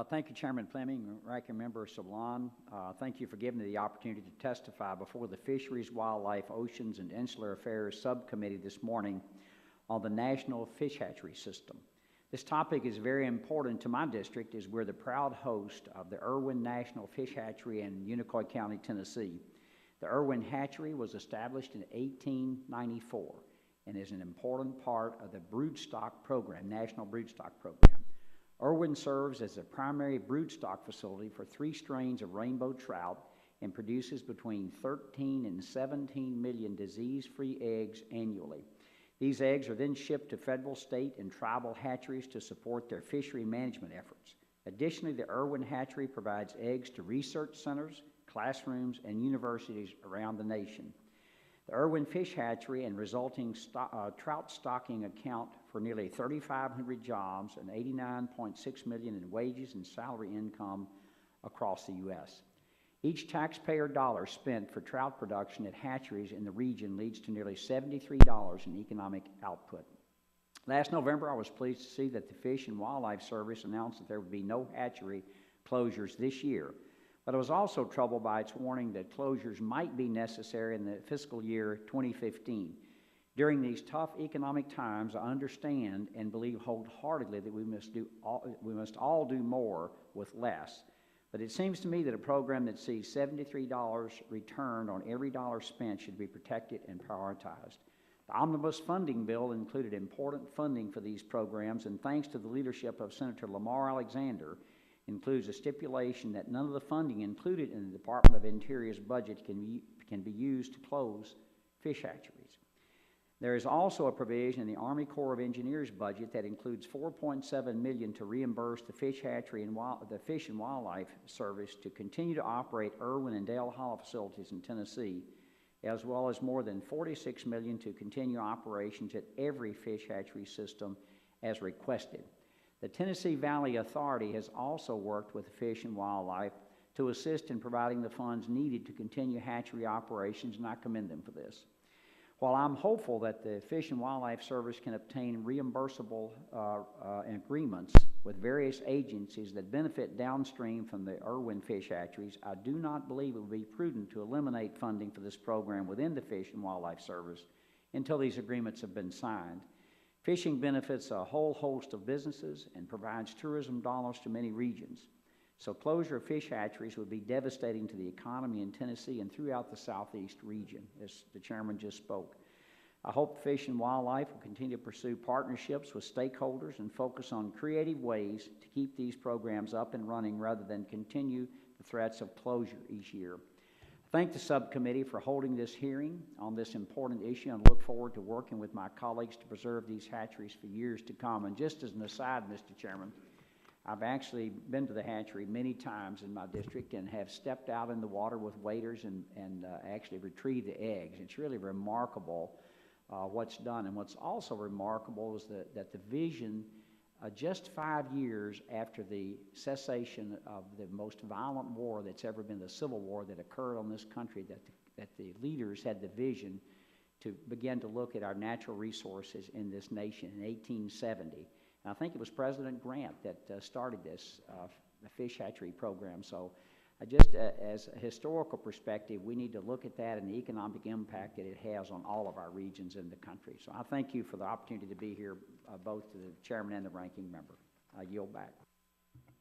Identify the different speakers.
Speaker 1: Thank you, Chairman Fleming, Ranking Member Sablon. Thank you for giving me the opportunity to testify before the Fisheries, Wildlife, Oceans, and Insular Affairs Subcommittee this morning on the National Fish Hatchery System. This topic is very important to my district as we're the proud host of the Erwin National Fish Hatchery in Unicoi County, Tennessee. The Erwin Hatchery was established in 1894 and is an important part of the broodstock program, National Broodstock Program. Erwin serves as the primary broodstock facility for 3 strains of rainbow trout and produces between 13 and 17 million disease-free eggs annually. These eggs are then shipped to federal, state, and tribal hatcheries to support their fishery management efforts. Additionally, the Erwin Hatchery provides eggs to research centers, classrooms, and universities around the nation. The Erwin Fish Hatchery and resulting trout stocking account for nearly 3,500 jobs and $89.6 million in wages and salary income across the U.S. Each taxpayer dollar spent for trout production at hatcheries in the region leads to nearly $73 in economic output. Last November, I was pleased to see that the Fish and Wildlife Service announced that there would be no hatchery closures this year. But I was also troubled by its warning that closures might be necessary in the fiscal year 2015. During these tough economic times, I understand and believe wholeheartedly that we must all do more with less. But it seems to me that a program that sees $73 returned on every dollar spent should be protected and prioritized. The omnibus funding bill included important funding for these programs, and thanks to the leadership of Senator Lamar Alexander, includes a stipulation that none of the funding included in the Department of Interior's budget can be used to close fish hatcheries. There is also a provision in the Army Corps of Engineers budget that includes $4.7 million to reimburse the Fish Hatchery and the Fish and Wildlife Service to continue to operate Erwin and Dale Hollow facilities in Tennessee, as well as more than $46 million to continue operations at every fish hatchery system as requested. The Tennessee Valley Authority has also worked with Fish and Wildlife to assist in providing the funds needed to continue hatchery operations, and I commend them for this. While I'm hopeful that the Fish and Wildlife Service can obtain reimbursable agreements with various agencies that benefit downstream from the Erwin fish hatcheries, I do not believe it would be prudent to eliminate funding for this program within the Fish and Wildlife Service until these agreements have been signed. Fishing benefits a whole host of businesses and provides tourism dollars to many regions. So closure of fish hatcheries would be devastating to the economy in Tennessee and throughout the southeast region, as the chairman just spoke. I hope Fish and Wildlife will continue to pursue partnerships with stakeholders and focus on creative ways to keep these programs up and running rather than continue the threats of closure each year. Thank the subcommittee for holding this hearing on this important issue and look forward to working with my colleagues to preserve these hatcheries for years to come. And just as an aside, Mr. Chairman, I've actually been to the hatchery many times in my district and have stepped out in the water with waders and actually retrieved the eggs. It's really remarkable what's done. And what's also remarkable is that the vision just 5 years after the cessation of the most violent war that's ever been, the Civil War that occurred on this country, that the leaders had the vision to begin to look at our natural resources in this nation in 1870. And I think it was President Grant that started this fish hatchery program. So just as a historical perspective, we need to look at that and the economic impact that it has on all of our regions in the country. So I thank you for the opportunity to be here, both to the chairman and the ranking member. I yield back.